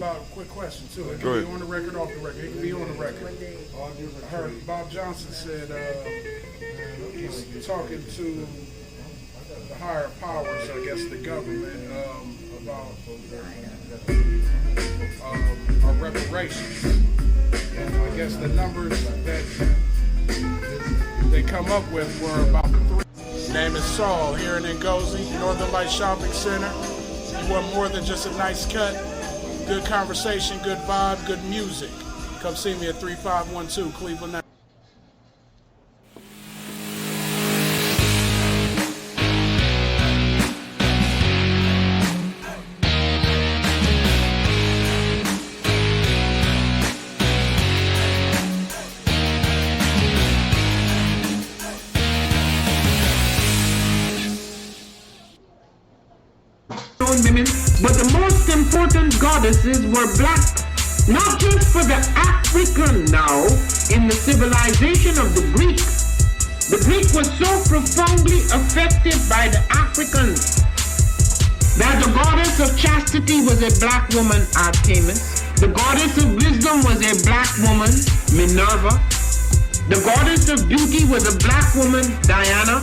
Bob a quick question too. It Go can ahead. be on the record, off the record. It can be on the record. I heard Bob Johnson said he's talking to the higher powers, I guess the government, about our reparations. And I guess the numbers that they come up with were about three. His name is Saul here in Ngozi, Northern Light Shopping Center. You want more than just a nice cut? Good conversation, good vibe, good music. Come see me at 3512 Cleveland Avenue. Women, but the most important goddesses were black, not just for the African now, in the civilization of the Greek. The Greek was so profoundly affected by the Africans that the goddess of chastity was a black woman, Artemis. The goddess of wisdom was a black woman, Minerva. The goddess of beauty was a black woman, Diana.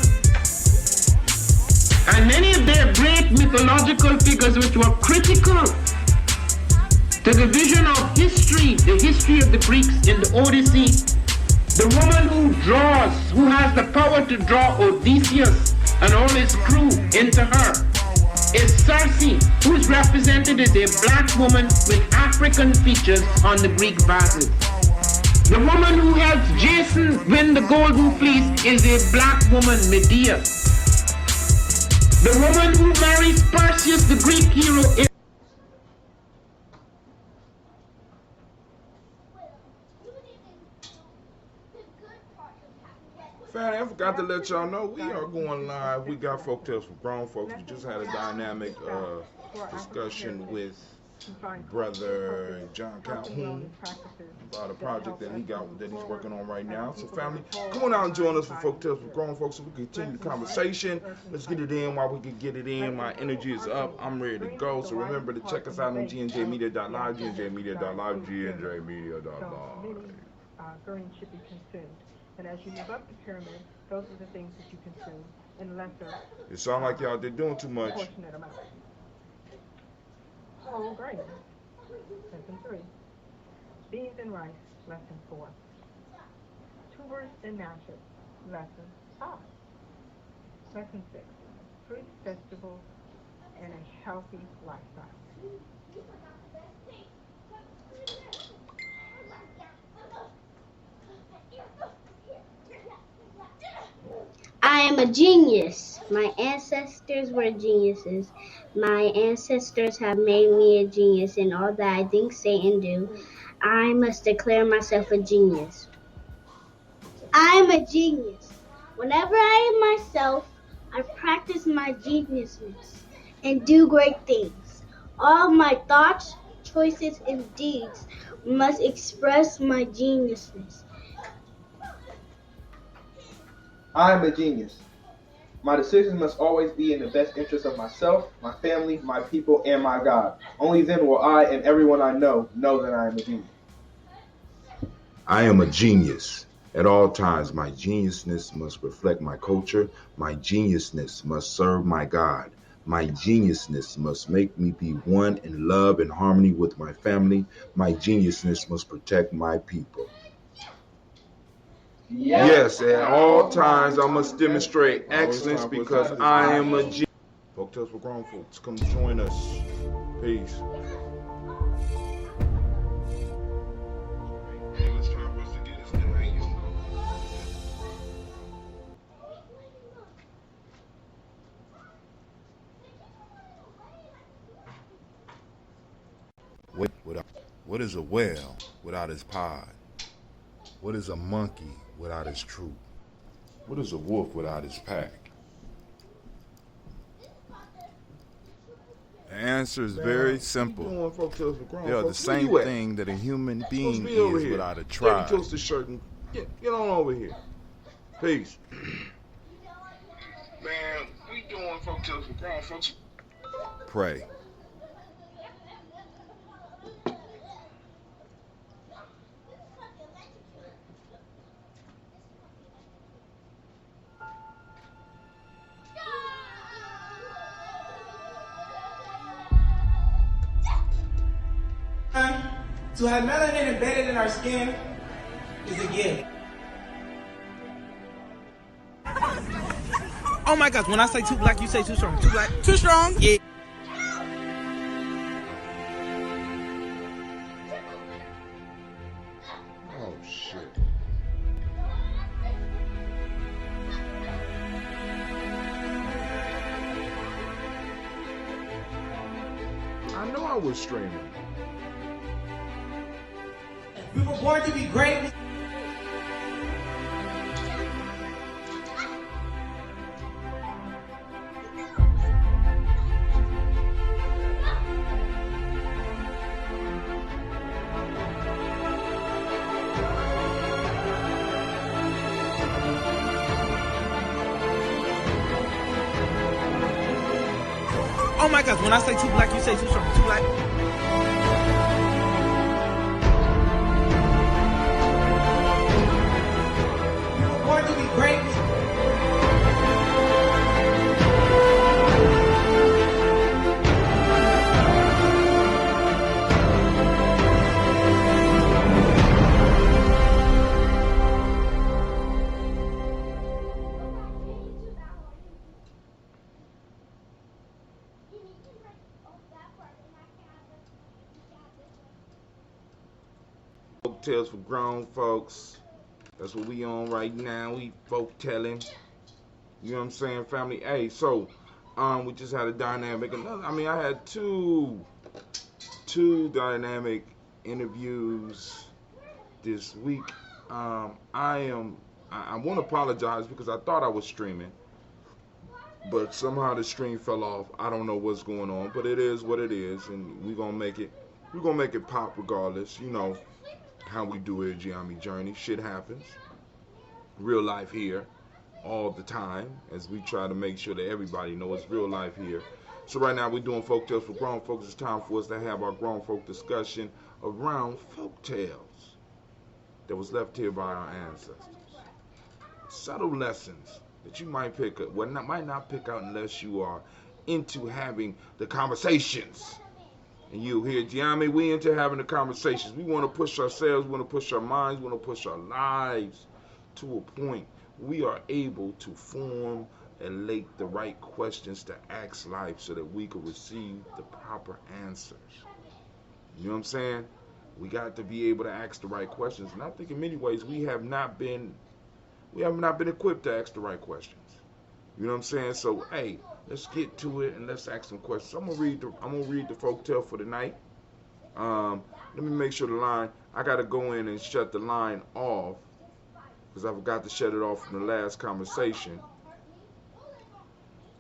And many of their great mythological figures which were critical to the vision of history, the history of the Greeks in the Odyssey, the woman who draws, who has the power to draw Odysseus and all his crew into her, is Circe, who is represented as a black woman with African features on the Greek vases. The woman who helps Jason win the Golden Fleece is a black woman, Medea. The woman who marries Perseus, the Greek hero, is Fatty, I forgot to let y'all know we are going live. We got folk tales for grown folks. We just had a dynamic discussion with brother John Calhoun about a project that he's working on right now. So family, come on out and join us for folk tales for grown folks so we can continue the conversation. Let's get it in while we can get it in. My energy is up. I'm ready to go. So remember to check us out on gnjmedia.live, gnjmedia.live, gnjmedia.live. Grain should be consumed. And as you move up the pyramid, those are the things that you consume in lesser. It sounds like y'all they're doing too much. Proportionate amount. Whole grain, lesson 3. Beans and rice, lesson 4. Tubers and mashes, lesson 5. Lesson 6. Fruits, vegetables, and a healthy lifestyle. I am a genius. My ancestors were geniuses. My ancestors have made me a genius in all that I think, say, and do. I must declare myself a genius. I am a genius. Whenever I am myself, I practice my geniusness and do great things. All my thoughts, choices, and deeds must express my geniusness. I am a genius. My decisions must always be in the best interest of myself, my family, my people, and my God. Only then will I and everyone I know that I am a genius. I am a genius. At all times, my geniusness must reflect my culture. My geniusness must serve my God. My geniusness must make me be one in love and harmony with my family. My geniusness must protect my people. Yes, at all times I must demonstrate excellence because I am a genius. Folk Tales for Grown Folks, come join us. Peace. What is a whale without its pod? What is a monkey without its troop? What is a wolf without its pack? The answer is very simple. They are the same thing that a human being is without a tribe. Get the shirt and get on over here. Peace. Man, we doing folk tales for grown folks. Pray. To have melanin embedded in our skin is a gift. Oh my gosh, when I say too black, you say too strong. Too black. Too strong? Yeah. Oh, shit. I know I was streaming. We were born to be great. Oh my gosh, when I say too black, you say too strong. Too black. We were born to be great. Folk tales for grown folks. That's what we on right now. We folk telling. You know what I'm saying, family? Hey, so we just had a dynamic. I had two dynamic interviews this week. I want to apologize because I thought I was streaming, but somehow the stream fell off. I don't know what's going on, but it is what it is, and we're gonna make it pop regardless. You know how we do it at Gye-Nyame Journey. Shit happens. Real life here all the time, as we try to make sure that everybody knows it's real life here. So right now we're doing folk tales for grown folks. It's time for us to have our grown folk discussion around folk tales that was left here by our ancestors. Subtle lessons that you might pick up, might not pick out unless you are into having the conversations. And you here, Gye-Nyame, we into having the conversations. We want to push ourselves, we want to push our minds, we want to push our lives to a point we are able to formulate the right questions to ask life so that we can receive the proper answers. You know what I'm saying? We got to be able to ask the right questions. And I think in many ways we have not been equipped to ask the right questions. You know what I'm saying? So hey, let's get to it and let's ask some questions. I'm gonna read the folk tale for the night. Let me make sure the line. I gotta go in and shut the line off because I forgot to shut it off from the last conversation.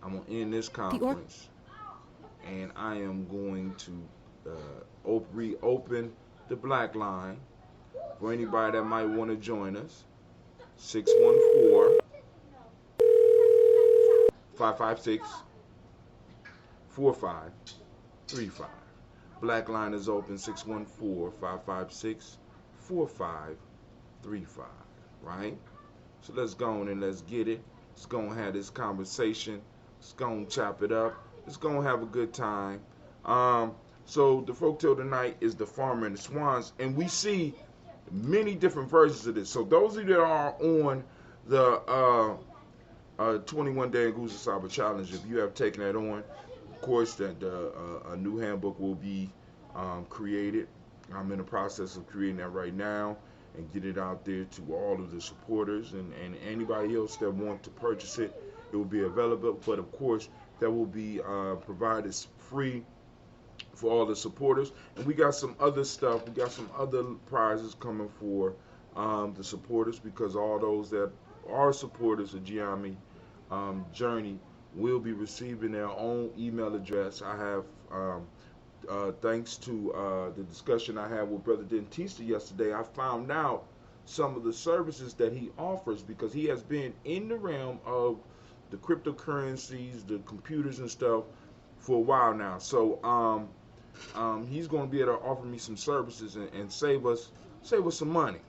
I'm gonna end this conference, and I am going to reopen the black line for anybody that might want to join us. 614. 556-4535. Black line is open, 614-556-4535. Right? So let's go on and let's get it. Let's go and have this conversation. Let's go and chop it up. Let's go and have a good time. So the folktale tonight is The Farmer and the Swans, and we see many different versions of this. So those of you that are on the 21 Day Nguza Saba Challenge, if you have taken that on, of course, that a new handbook will be created. I'm in the process of creating that right now and get it out there to all of the supporters and anybody else that want to purchase it. It will be available, but of course, that will be provided free for all the supporters. And we got some other stuff. We got some other prizes coming for the supporters, because all those that are supporters of Gye-Nyame Journey will be receiving their own email address. I have, thanks to the discussion I had with Brother Dentista yesterday, I found out some of the services that he offers, because he has been in the realm of the cryptocurrencies, the computers and stuff for a while now. So he's going to be able to offer me some services and save us some money.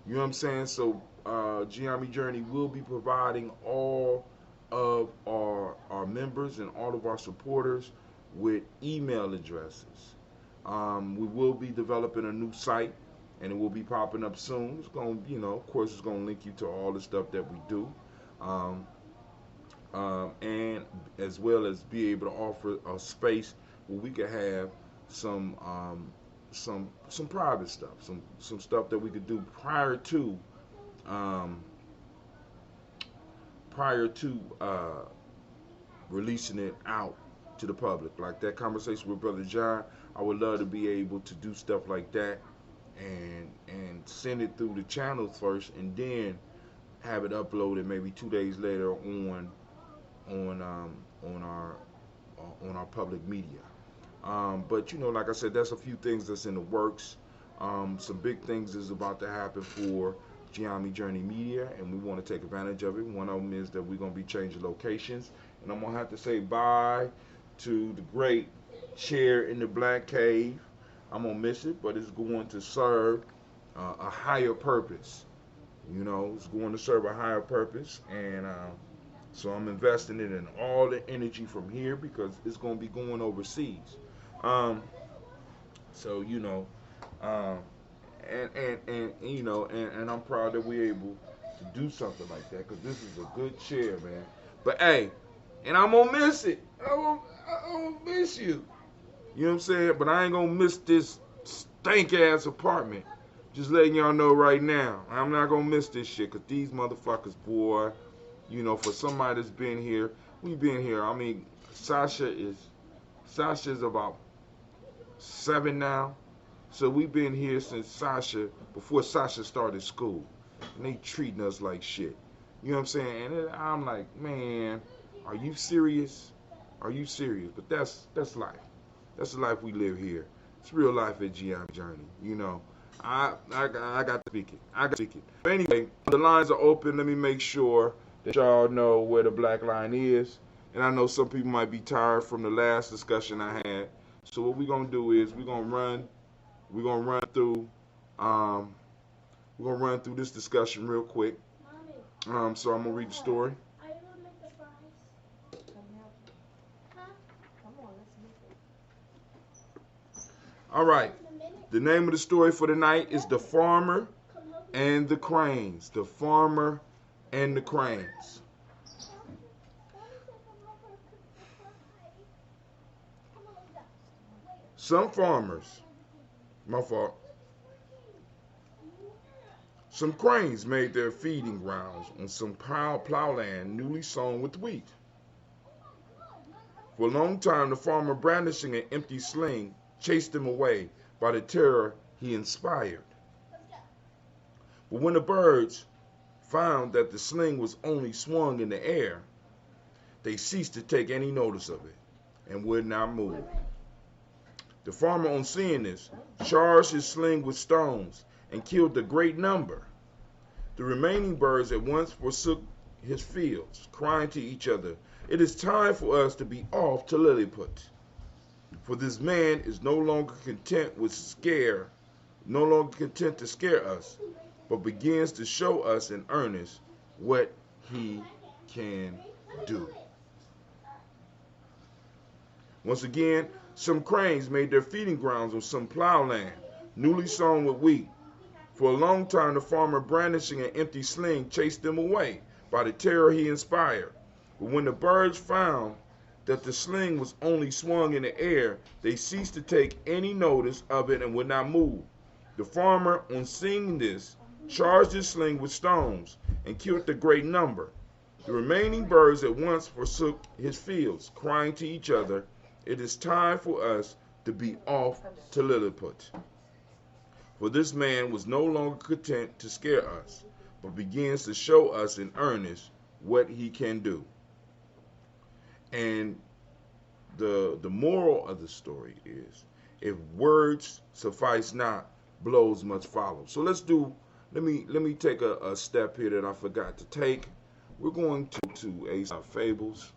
You know what I'm saying? So Gye-Nyame Journey will be providing all of our members and all of our supporters with email addresses. We will be developing a new site, and it will be popping up soon. It's going to, of course, it's going to link you to all the stuff that we do. And as well as be able to offer a space where we could have some private stuff, some stuff that we could do prior to releasing it out to the public. Like that conversation with Brother John, I would love to be able to do stuff like that and send it through the channels first, and then have it uploaded maybe 2 days later on our public media. But like I said, that's a few things that's in the works. Some big things is about to happen for Gye-Nyame Journey Media, and we want to take advantage of it. One of them is that we're going to be changing locations, and I'm going to have to say bye to the great chair in the black cave. I'm going to miss it, but it's going to serve a higher purpose. It's going to serve a higher purpose, and so I'm investing it in all the energy from here because it's going to be going overseas. And I'm proud that we're able to do something like that because this is a good chair, man. But hey, and I'm gonna miss it. I'm gonna miss you. You know what I'm saying? But I ain't gonna miss this stank ass apartment. Just letting y'all know right now, I'm not gonna miss this shit because these motherfuckers, boy. For somebody that's been here, we've been here. I mean, Sasha's about 7 now. So we've been here since before Sasha started school. And they treating us like shit. You know what I'm saying? And I'm like, man, are you serious? Are you serious? But that's life. That's the life we live here. It's real life at Gye-Nyame Journey. I got to speak it. But anyway, the lines are open. Let me make sure that y'all know where the black line is. And I know some people might be tired from the last discussion I had. So what we're gonna do is we're gonna run through this discussion real quick. So I'm gonna read the story. All right. The name of the story for tonight is The Farmer and the Cranes. The Farmer and the Cranes. Some farmers, some cranes made their feeding grounds on some plowland newly sown with wheat. For a long time, the farmer, brandishing an empty sling, chased them away by the terror he inspired. But when the birds found that the sling was only swung in the air, they ceased to take any notice of it and would not move. The farmer, on seeing this, charged his sling with stones and killed a great number. The remaining birds at once forsook his fields, crying to each other, "It is time for us to be off to Lilliput." For this man is no longer content to scare us, but begins to show us in earnest what he can do. Once again, some cranes made their feeding grounds on some plowland, newly sown with wheat. For a long time, the farmer, brandishing an empty sling, chased them away by the terror he inspired. But when the birds found that the sling was only swung in the air, they ceased to take any notice of it and would not move. The farmer, on seeing this, charged his sling with stones and killed a great number. The remaining birds at once forsook his fields, crying to each other, "It is time for us to be off to Lilliput." For this man was no longer content to scare us, but begins to show us in earnest what he can do. And the moral of the story is, if words suffice not, blows must follow. So let me take a step here that I forgot to take. We're going to Aesop Fables.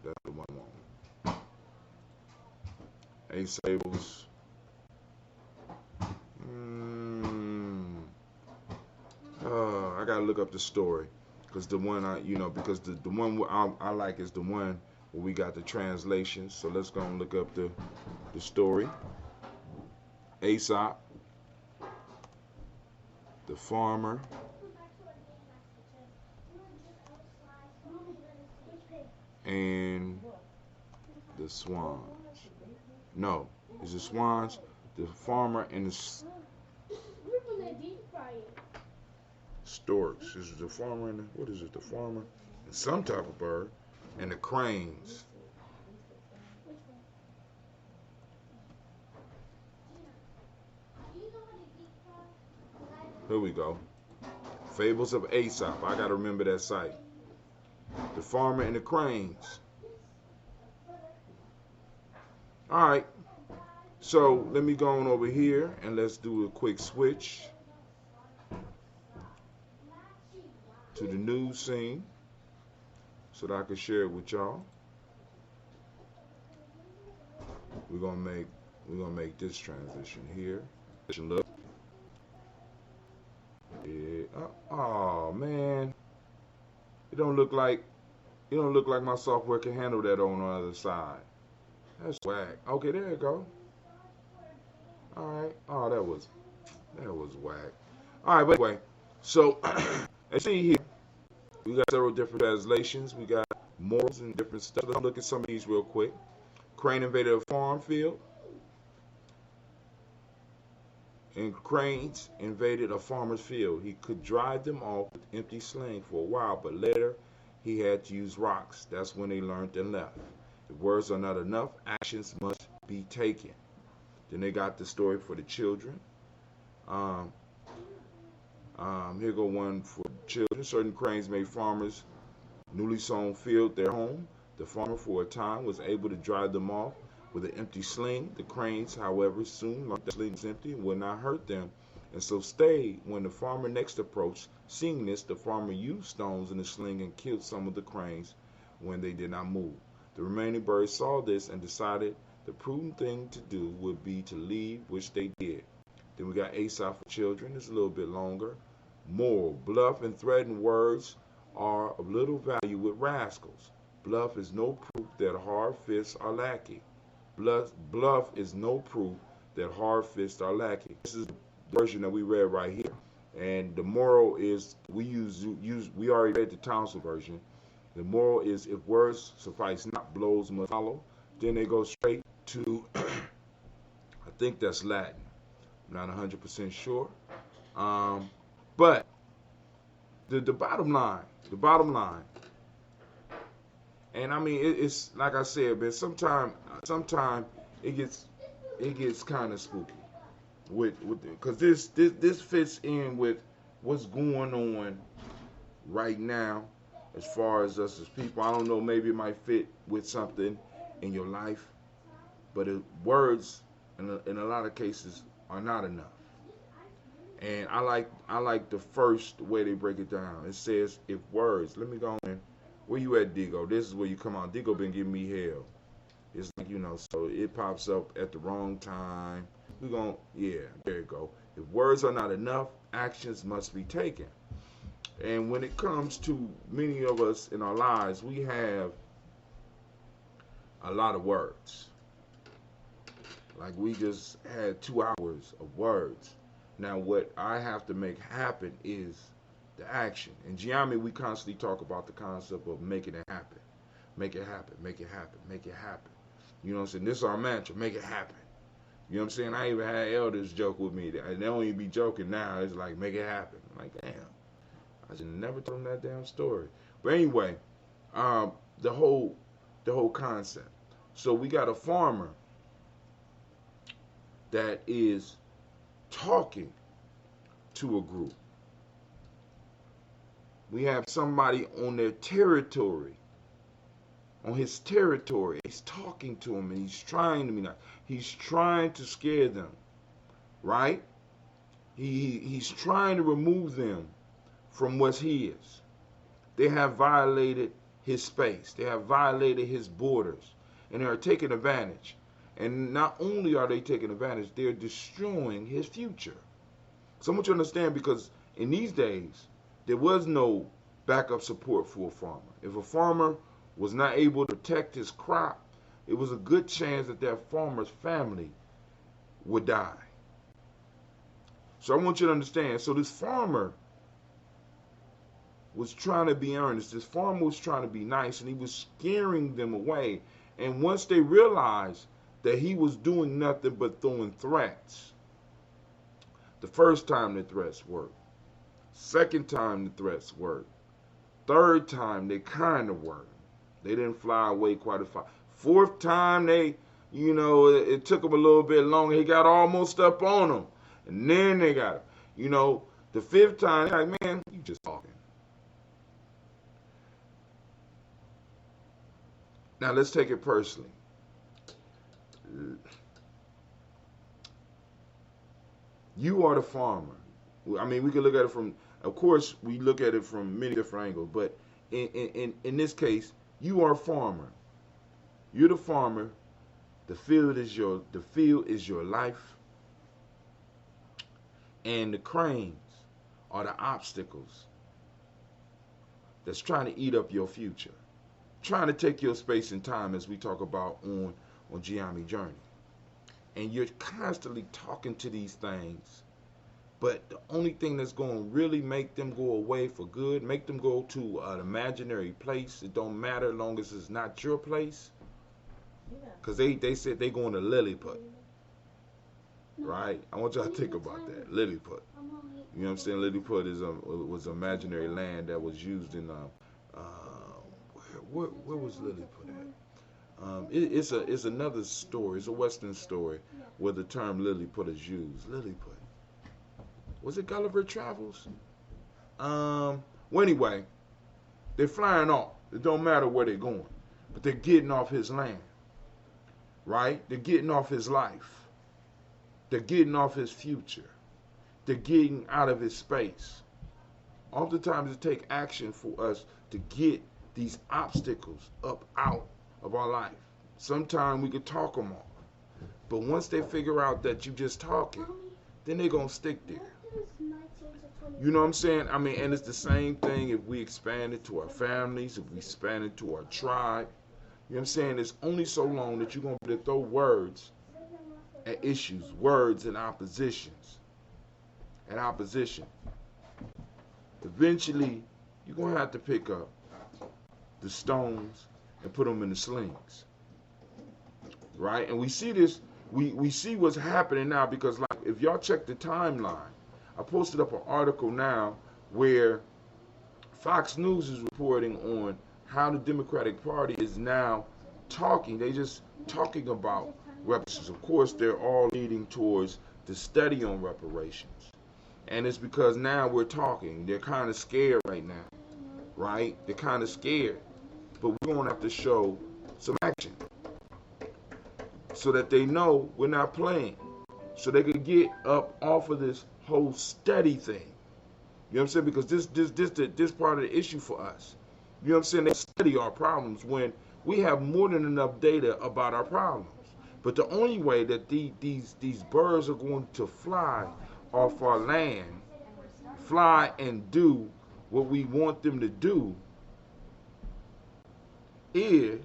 That's the one I want. Aesop Fables. I gotta look up the story. because the one because the one I like is the one where we got the translation. So let's go and look up the story. Aesop, the farmer, and the swans. No, it's the swans, the farmer, and the storks. This is the farmer and what is it? The farmer and some type of bird, and the cranes. Here we go. Fables of Aesop. I gotta remember that site. The farmer and the cranes. All right. So let me go on over here and let's do a quick switch to the news scene so that I can share it with y'all. We're gonna make this transition here. Look. Yeah. Oh man, it don't look like my software can handle that on the other side. That's whack. Okay, there you go. All right. Oh, that was whack. All right, but anyway, so let's see here. We got several different translations. We got morals and different stuff. Let's look at some of these real quick. Crane invaded a farm field. And cranes invaded a farmer's field. He could drive them off with empty sling for a while, but later he had to use rocks. That's when they learned and left. If words are not enough, actions must be taken. Then they got the story for the children. Here go one for children. Certain cranes made farmers' newly sown field their home. The farmer, for a time, was able to drive them off with an empty sling. The cranes, however, soon learned that the sling was empty and would not hurt them, and so stayed. When the farmer next approached, seeing this, the farmer used stones in the sling and killed some of the cranes when they did not move. The remaining birds saw this and decided the prudent thing to do would be to leave, which they did. Then we got Aesop for children. It's a little bit longer. Moral: bluff and threatened words are of little value with rascals. Bluff is no proof that hard fists are lacking. Bluff is no proof that hard fists are lacking. This is the version that we read right here. And the moral is, we already read the Townsend version. The moral is, if words suffice not, blows must follow. Then they go straight to, I think that's Latin. I'm not 100% sure. But the bottom line, and I mean, it's like I said, man, sometimes it gets kind of spooky because this fits in with what's going on right now as far as us as people. I don't know, maybe it might fit with something in your life, but words in a lot of cases are not enough. And I like the first way they break it down. It says, if words, let me go in. Where you at, Digo? This is where you come out. Digo been giving me hell. It's like, so it pops up at the wrong time. Yeah, there you go. If words are not enough, actions must be taken. And when it comes to many of us in our lives, we have a lot of words. Like we just had 2 hours of words. Now what I have to make happen is the action. In Gye-Nyame, we constantly talk about the concept of making it happen. Make it happen, make it happen, make it happen. You know what I'm saying? This is our mantra, make it happen. You know what I'm saying? I even had elders joke with me. And they don't even be joking now. It's like, make it happen. I'm like, damn. I should never told them that damn story. But anyway, the whole concept. So we got a farmer that is talking to a group. We have somebody on their territory, on his territory. He's talking to them and he's trying to be nice. He's trying to scare them, right? He's trying to remove them from what he is. They have violated his space. They have violated his borders, and they are taking advantage. And not only are they taking advantage, they're destroying his future. So I want you to understand, because in these days, there was no backup support for a farmer. If a farmer was not able to protect his crop, it was a good chance that that farmer's family would die. So I want you to understand. So this farmer was trying to be earnest. This farmer was trying to be nice, and he was scaring them away. And once they realized that he was doing nothing but throwing threats, the first time the threats worked, second time the threats worked, third time they kind of worked. They didn't fly away quite as far. Fourth time they, it took them a little bit longer. He got almost up on them. And then they got, the fifth time, they're like, man, you just talking. Now let's take it personally. You are the farmer. I mean, we could look at it from, of course, we look at it from many different angles, but in this case, you are a farmer. You're the farmer. The field is your life. And the cranes are the obstacles that's trying to eat up your future, trying to take your space and time, as we talk about on Gye-Nyame Journey. And you're constantly talking to these things, but the only thing that's going to really make them go away for good, make them go to an imaginary place, it don't matter as long as it's not your place, because they said they going to Lilliput, right? I want y'all to think about that, Lilliput. You know what I'm saying? Lilliput was an imaginary land that was used in where was Lilliput at? It's another story. It's a Western story where the term Lilliput is used. Lilliput. Was it Gulliver Travels? Well, anyway, they're flying off. It don't matter where they're going, but they're getting off his land, right? They're getting off his life. They're getting off his future. They're getting out of his space. Oftentimes it takes action for us to get these obstacles up out of our life. Sometimes we could talk them off. But once they figure out that you just talking, then they're going to stick there. You know what I'm saying? I mean, and it's the same thing if we expand it to our families, if we expand it to our tribe. You know what I'm saying? It's only so long that you're going to be able to throw words at issues, words and oppositions. And opposition. Eventually, you're going to have to pick up the stones and put them in the slings. Right? And we see this, we see what's happening now, because like if y'all check the timeline, I posted up an article now where Fox News is reporting on how the Democratic Party is now talking. They just talking about reparations. Of course, they're all leading towards the study on reparations. And it's because now we're talking. They're kind of scared right now, right? They're kind of scared. But we're going to have to show some action so that they know we're not playing, so they can get up off of this whole study thing. You know what I'm saying? Because this part of the issue for us. You know what I'm saying? They study our problems when we have more than enough data about our problems. But the only way that these birds are going to fly off our land, fly and do what we want them to do, is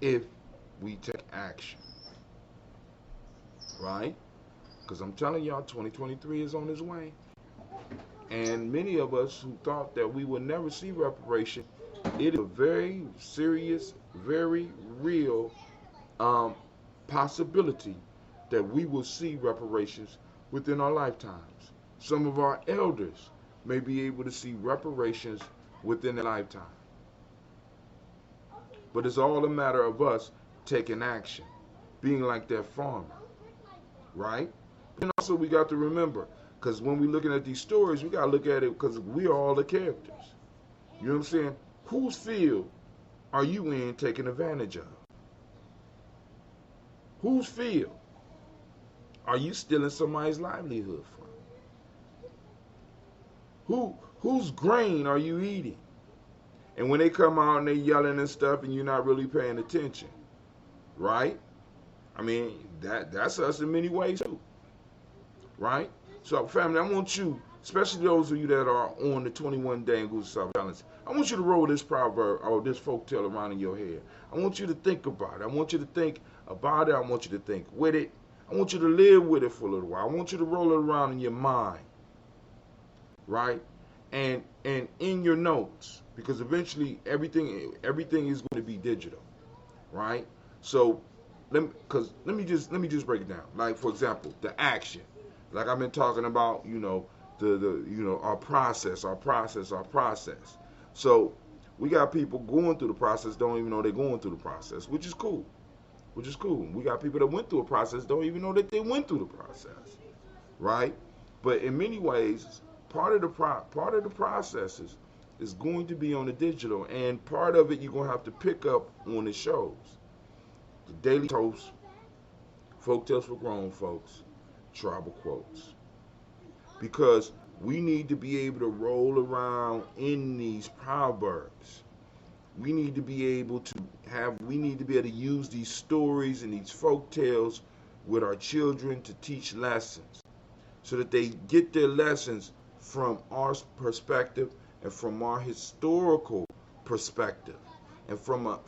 if we take action. Right? Because I'm telling y'all, 2023 is on its way. And many of us who thought that we would never see reparation, it is a very serious, very real possibility that we will see reparations within our lifetimes. Some of our elders may be able to see reparations within their lifetime. But it's all a matter of us taking action, being like that farmer, right? And also we got to remember, because when we're looking at these stories, we got to look at it because we are all the characters. You know what I'm saying? Whose field are you in taking advantage of? Whose field are you stealing somebody's livelihood from? Whose grain are you eating? And when they come out and they yelling and stuff and you're not really paying attention, right? I mean, that's us in many ways too, right? So family, I want you especially those of you that are on the 21-day Ngusa Challenge, I want you to roll this proverb or this folktale around in your head. I want you to think about it. I want you to think about it. I want you to think with it. I want you to live with it for a little while. I want you to roll it around in your mind, right? And in your notes, because eventually everything is going to be digital, right? So let me just break it down. Like, for example, the action. Like I've been talking about, our process. So we got people going through the process, don't even know they're going through the process, which is cool. We got people that went through a process, don't even know that they went through the process, right? But in many ways, part of the processes is going to be on the digital, and part of it you're gonna have to pick up on the shows, the Daily Toast, Folktales for Grown Folks, Tribal Quotes, because we need to be able to roll around in these proverbs. We need to be able to use these stories and these folk tales with our children to teach lessons, so that they get their lessons from our perspective and from our historical perspective, and from an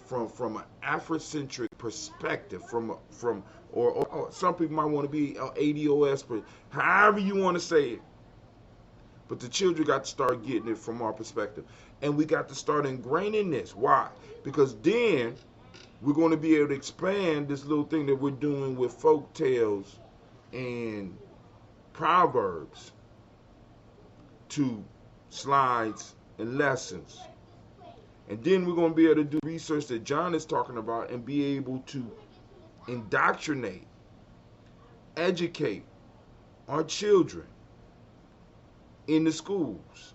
Afrocentric perspective, or some people might want to be ADOS, but however you want to say it. But the children got to start getting it from our perspective. And we got to start ingraining this. Why? Because then we're going to be able to expand this little thing that we're doing with folk tales and proverbs to slides and lessons. And then we're going to be able to do research that John is talking about and be able to indoctrinate, educate our children in the schools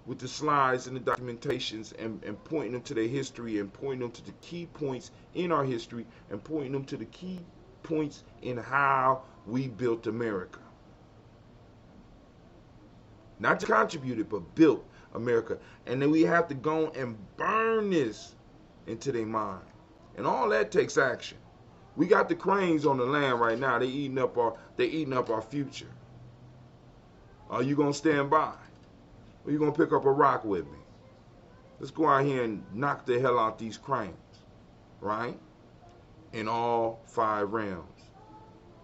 with the slides and the documentations, and pointing them to their history, and pointing them to the key points in our history, and pointing them to the key points in how we built America. Not just contributed, but built America. And then we have to go and burn this into their mind. And all that takes action. We got the cranes on the land right now. They eating up our future. Are you gonna stand by? Or you gonna pick up a rock with me? Let's go out here and knock the hell out these cranes, right? In all 5 realms.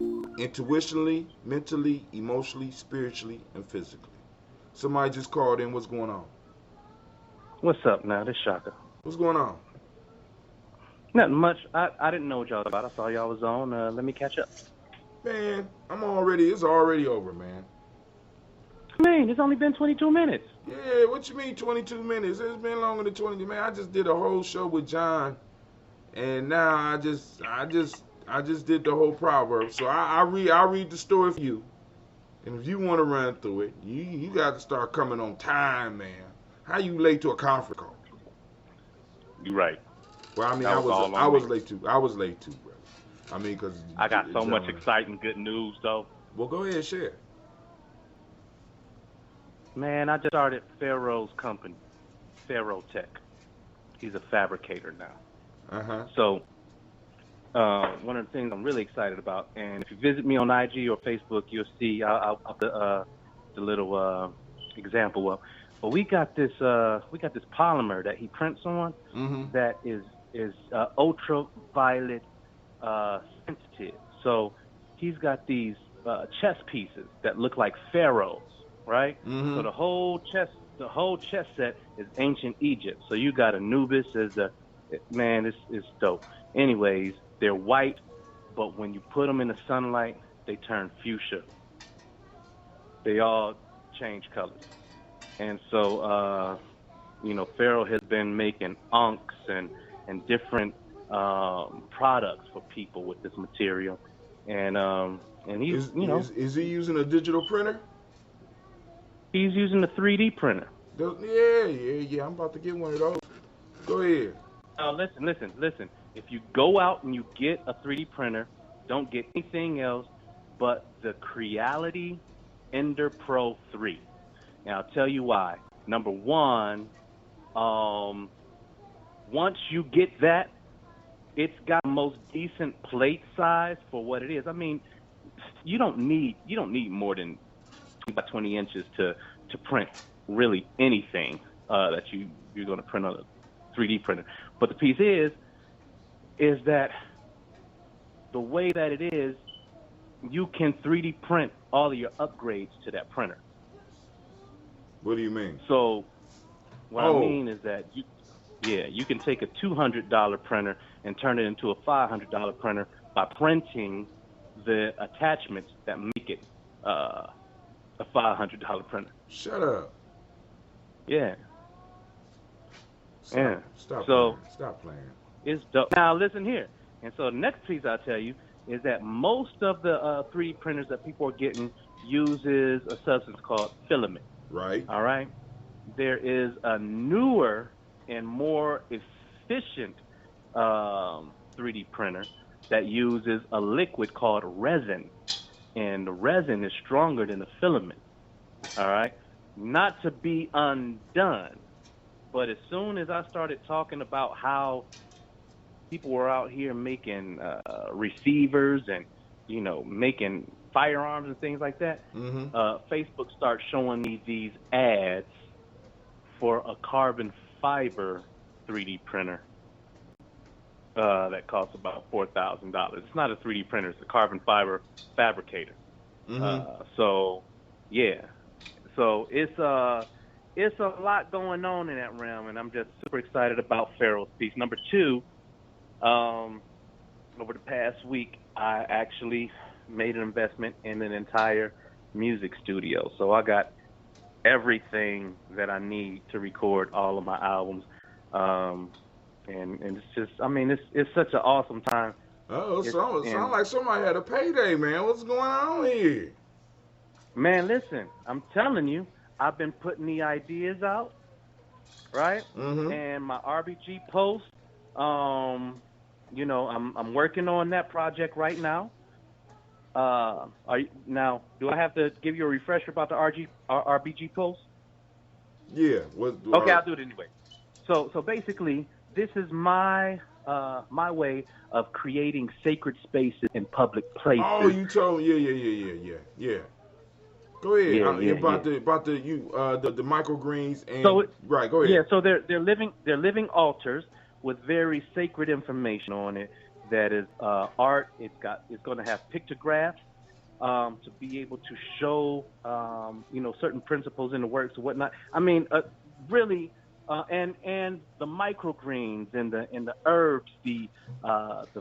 Intuitionally, mentally, emotionally, spiritually, and physically. Somebody just called in. What's going on? What's up now? This Shaka. What's going on? Nothing much. I didn't know what y'all was about. I saw y'all was on. Let me catch up. Man, it's already over, man. Man, it's only been 22 minutes. Yeah, what you mean 22 minutes? It's been longer than 20. Man, I just did a whole show with John, and now I just did the whole proverb. So I read the story for you, and if you want to run through it, you got to start coming on time, man. How you late to a conference call? You right. Well, I mean, I was late too. I was late too, bro. I mean, because I got so much exciting good news though. Well, go ahead, share. Man, I just started Pharaoh's company, Pharaoh Tech. He's a fabricator now. So one of the things I'm really excited about, and if you visit me on IG or Facebook, you'll see I'll put the little example up. But we got this polymer that he prints on that is ultraviolet sensitive. So he's got these chess pieces that look like pharaohs, right? So the whole chess set is ancient Egypt. So you got Anubis as it's dope. Anyways, they're white, but when you put them in the sunlight, they turn fuchsia. They all change colors. And so, Pharaoh has been making unks and different products for people with this material. And he's, Is he using a digital printer? He's using a 3D printer. Yeah. I'm about to get one of those. Go ahead. Listen. If you go out and you get a 3D printer, don't get anything else but the Creality Ender Pro 3. Now, I'll tell you why. Number one, once you get that, it's got the most decent plate size for what it is. I mean, you don't need more than by 20 inches to print really anything that you're going to print on a 3D printer. But the piece is that the way that it is, you can 3D print all of your upgrades to that printer. What do you mean? So what I mean is that you can take a $200 printer and turn it into a $500 printer by printing the attachments that make it a $500 printer. Shut up. Yeah. Stop playing. It's dope. Now listen here. And so the next piece I'll tell you is that most of the 3D printers that people are getting uses a substance called filament. Right. All right. There is a newer and more efficient 3D printer that uses a liquid called resin. And the resin is stronger than the filament. All right. Not to be undone. But as soon as I started talking about how people were out here making receivers and, making firearms and things like that, Facebook starts showing me these ads for a carbon fiber 3D printer that costs about $4,000. It's not a 3D printer; it's a carbon fiber fabricator. So it's a lot going on in that realm, and I'm just super excited about Pharaoh's piece. Number two, over the past week, I actually made an investment in an entire music studio. So I got everything that I need to record all of my albums. And it's just, it's such an awesome time. Oh, sound like somebody had a payday, man. What's going on here? Man, listen, I'm telling you, I've been putting the ideas out, right? And my RBG post, I'm working on that project right now. Now, do I have to give you a refresher about the RBG post? Yeah. Okay, I'll do it anyway. So basically, this is my way of creating sacred spaces in public places. Oh, you told me. Yeah. Go ahead. The microgreens and right. Go ahead. Yeah. So they're living altars with very sacred information on it. That is art. It's going to have pictographs to be able to show certain principles in the works and whatnot. Really. And the microgreens and the herbs, the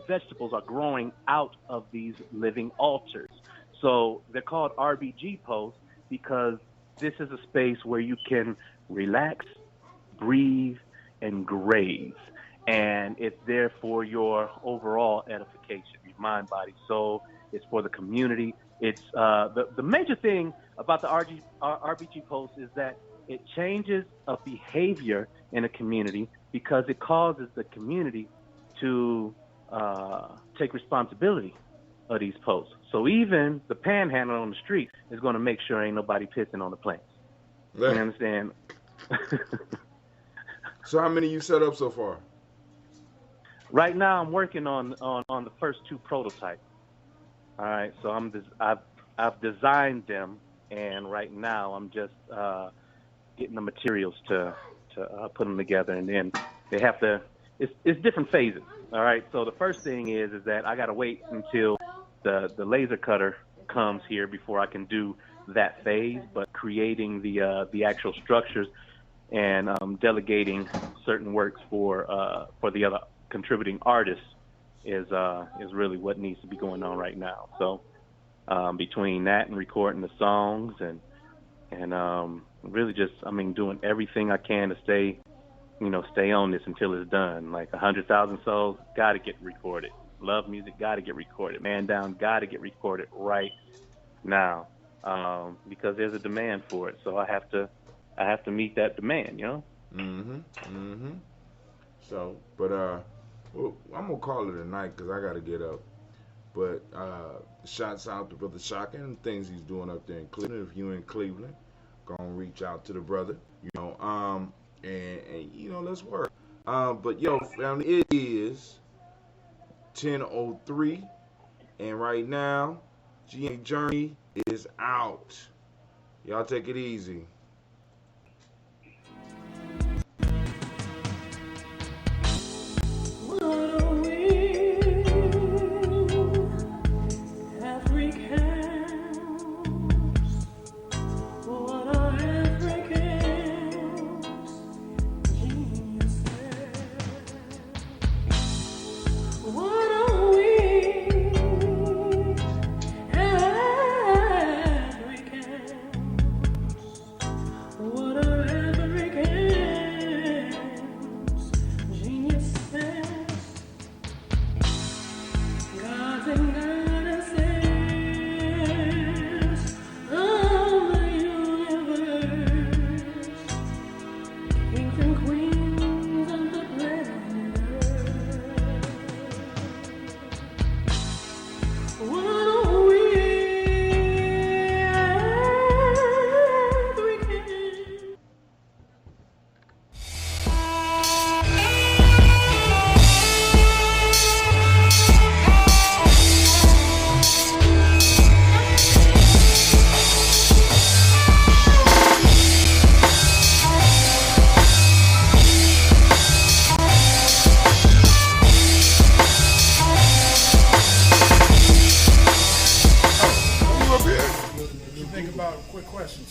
vegetables are growing out of these living altars. So they're called RBG posts because this is a space where you can relax, breathe, and graze. And it's there for your overall edification, your mind, body, soul. It's for the community. It's the major thing about the RBG post is that it changes a behavior in a community because it causes the community to take responsibility of these posts. So even the panhandler on the street is going to make sure ain't nobody pissing on the plants. You understand? So how many you set up so far? Right now, I'm working on the first two prototypes. All right, so I've designed them, and right now I'm just getting the materials to put them together, and then they have to. It's different phases. All right, so the first thing is that I got to wait until the laser cutter comes here before I can do that phase. But creating the actual structures and delegating certain works for the other contributing artists is really what needs to be going on right now. So between that and recording the songs and really just doing everything I can to stay on this until it's done. Like 100,000 Souls got to get recorded. Love Music got to get recorded. Man Down got to get recorded right now because there's a demand for it. So I have to meet that demand, So, but I'm gonna call it a night because I gotta get up. But shouts out to Brother Shaka and things he's doing up there in Cleveland. If you in Cleveland, go and reach out to the brother, and let's work. But family, it is 10:03, and right now, Gye-Nyame Journey is out. Y'all take it easy.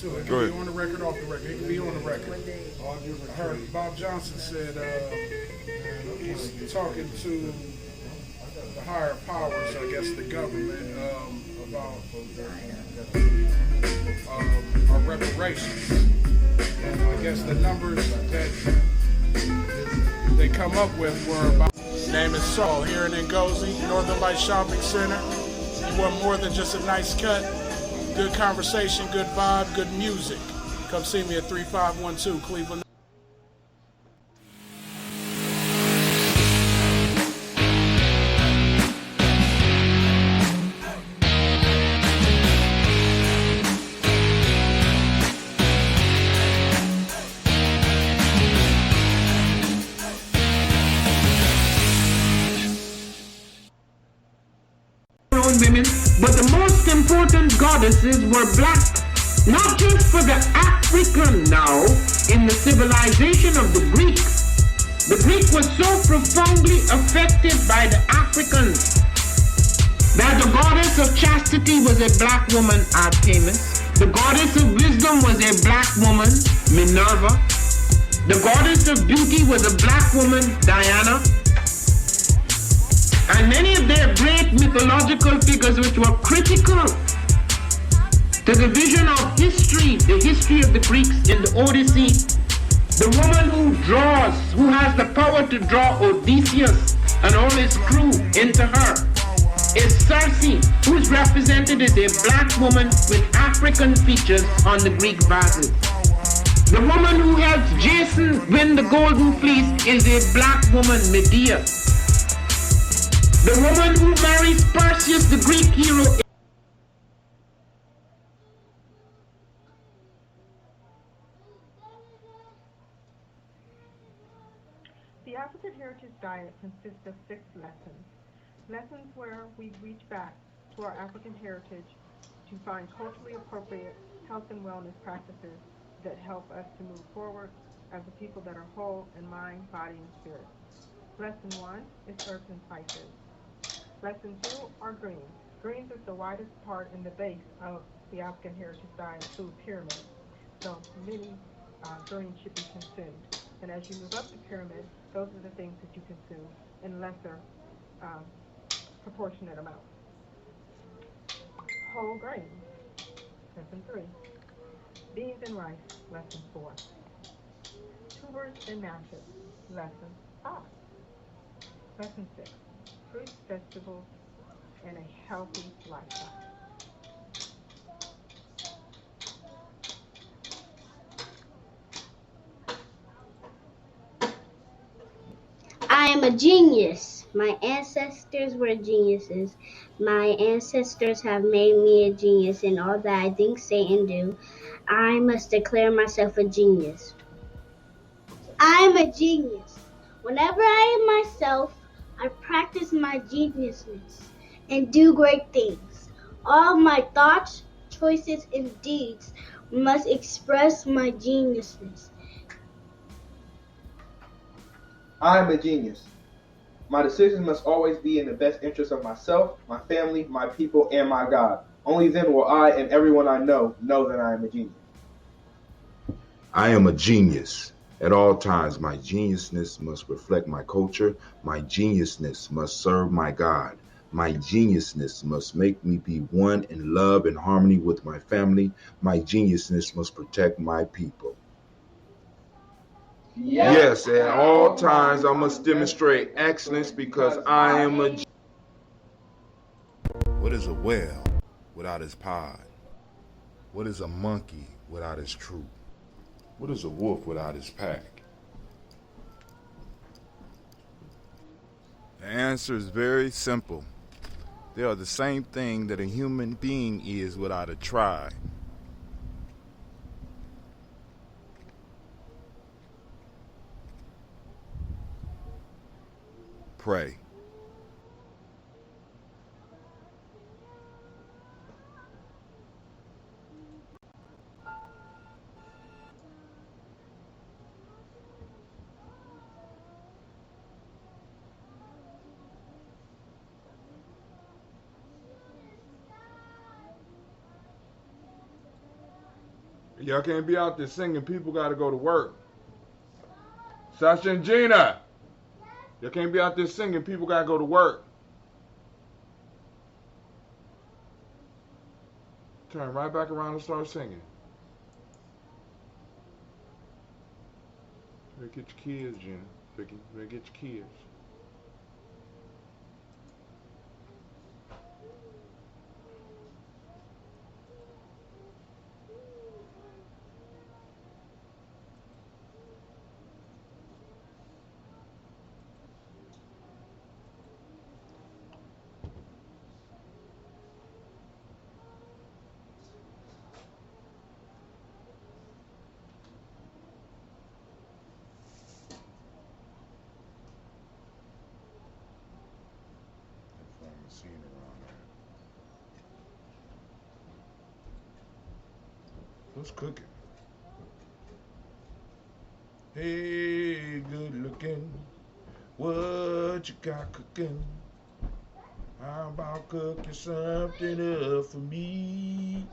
Too. It can be on the record, off the record. It can be on the record. I heard Bob Johnson said he's talking to the higher powers, I guess the government, about our reparations. And I guess the numbers that they come up with were about. His name is Saul, here in Ngozi, Northern Light Shopping Center. You want more than just a nice cut? Good conversation, good vibe, good music. Come see me at 3512 Cleveland. Women, but the most important goddesses were black, not just for the African now in the civilization of the Greeks. The Greek was so profoundly affected by the Africans that the goddess of chastity was a black woman, Artemis. The goddess of wisdom was a black woman, Minerva. The goddess of beauty was a black woman, Diana. And many of their great mythological figures which were critical to the vision of history, the history of the Greeks in the Odyssey, the woman who has the power to draw Odysseus and all his crew into her, is Circe, who is represented as a black woman with African features on the Greek vases. The woman who helps Jason win the Golden Fleece is a black woman, Medea. The woman who marries Perseus, the Greek hero. The African Heritage Diet consists of 6 lessons. Lessons where we reach back to our African heritage to find culturally appropriate health and wellness practices that help us to move forward as a people that are whole in mind, body, and spirit. Lesson 1 is herbs and spices. Lesson 2 are greens. Greens is the widest part in the base of the African Heritage Diet food pyramid. So many greens should be consumed. And as you move up the pyramid, those are the things that you consume in lesser proportionate amounts. Whole grains. Lesson 3. Beans and rice. Lesson 4. Tubers and mashes. Lesson 5. Lesson 6. Fruits, vegetables, and a healthy lifestyle. I am a genius. My ancestors were geniuses. My ancestors have made me a genius in all that I think, say, and do. I must declare myself a genius. I'm a genius. Whenever I am myself, I practice my geniusness and do great things. All my thoughts, choices, and deeds must express my geniusness. I am a genius. My decisions must always be in the best interest of myself, my family, my people, and my God. Only then will I and everyone I know that I am a genius. I am a genius. At all times, my geniusness must reflect my culture. My geniusness must serve my God. My geniusness must make me be one in love and harmony with my family. My geniusness must protect my people. Yes, at all times I must demonstrate excellence because I am a genius. What is a whale without its pod? What is a monkey without its troop? What is a wolf without its pack? The answer is very simple. They are the same thing that a human being is without a tribe. Pray. Y'all can't be out there singing. People got to go to work. Sasha and Gina. Y'all can't be out there singing. People got to go to work. Turn right back around and start singing. Better get your kids, Gina. Better get your kids. Scene around there. Who's cooking? Hey, good looking. What you got cooking? How about cooking something up for me?